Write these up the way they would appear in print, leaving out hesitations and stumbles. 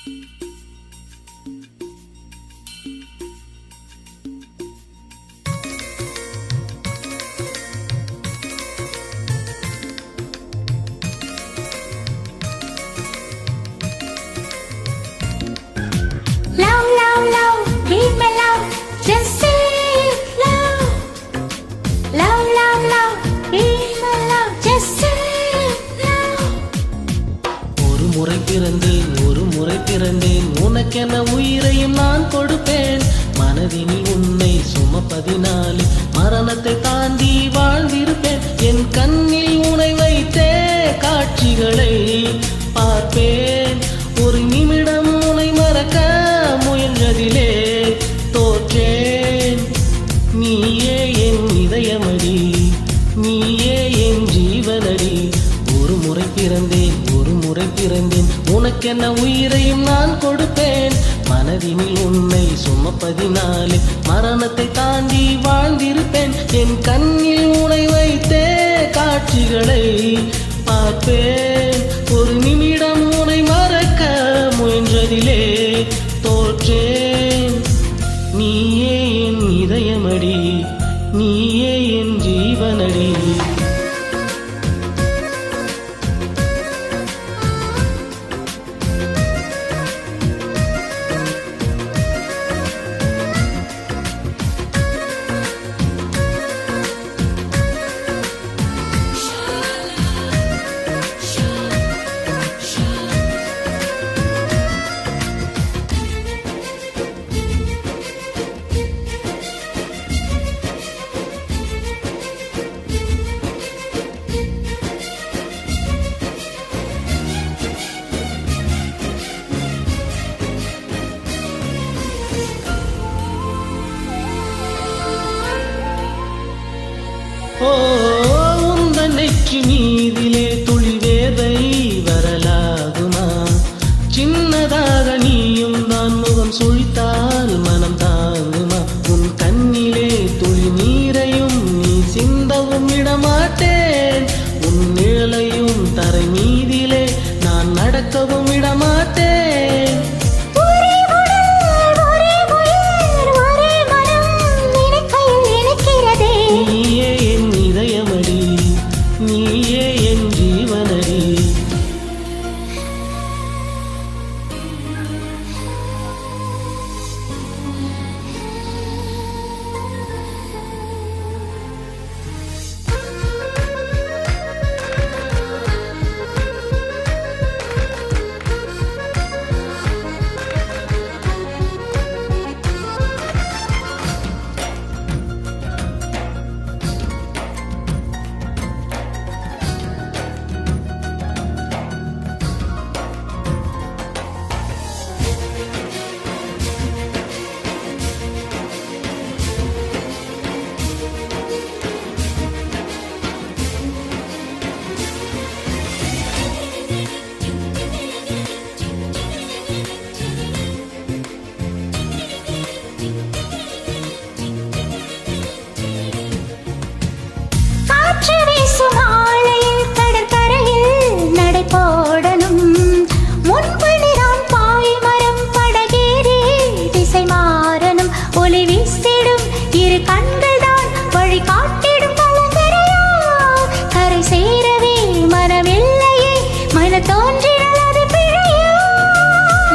Love, love, love, be my love, just say love. Love, love, love, be my love, just say love. ஒரு முறை பிறந்தேன் உனக்கென உயிரையும் நான் கொடுப்பேன். மனதினில் உன்னை சுமப்பதினாலே மரணத்தை தாண்டி வாழ்ந்திருப்பேன். என் கண்ணில் உன்னை வைத்தே காட்சிகளை பார்ப்பேன். ஒரு நிமிடம் உன்னை மறக்க முயன்றதிலே தோற்றேன். நீயே என் இதயமடி, நீயே என் ஜீவனடி. ஒரு முறை பிறந்தேன் உனக்கென்ன உயிரையும் நான் கொடுப்பேன். மனதினில் உன்னை சுமப்பதினாலே மரணத்தை தாண்டி வாழ்ந்திருப்பேன். என் கண்ணில் உன்னை வைத்தே காட்சிகளை பார்ப்பேன். ஒரு நிமிடம் உன்னை மறக்க முயன்றதிலே தோற்றேன். நீயே என் இதயமடி, நீயே என் ஜீவனடி. உந்தன் நெற்றி மீதிலே துளி வேதை வரலாகுமா? சின்னதாக நீயும் தான் முகம் சுழித்தால் மனம் தாங்குமா? உன் கண்ணிலே துளி நீரையும் நீ சிந்தவும் விடமாட்டேன். உன் நிழலையும் தரை மீதிலே நான் நடக்கவும் விடமாட்டேன். நீயே என் ஜீவனடி.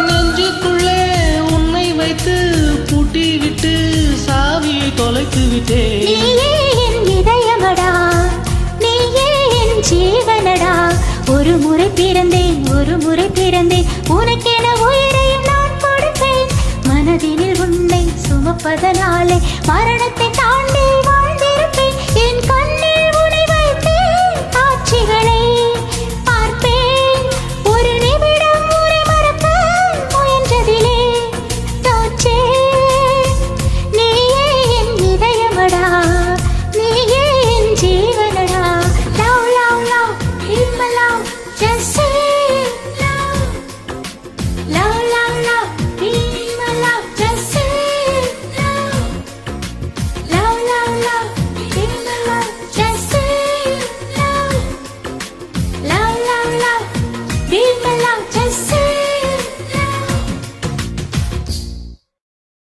நெஞ்சுக்குள்ளே உன்னை வைத்து பூட்டி விட்டு சாவியை தொலைத்து விட்டேன். நீயே என் இதயமடா, நீயே என் ஜீவனடா. ஒரு முறை பிறந்தேன் உனக்கென உயிரையும் நான் கொடுப்பேன். மனதினில் உன்னை சுமப்பதனாலே மரணத்தை தாண்டி வாழ்ந்திருப்பேன். என் கண்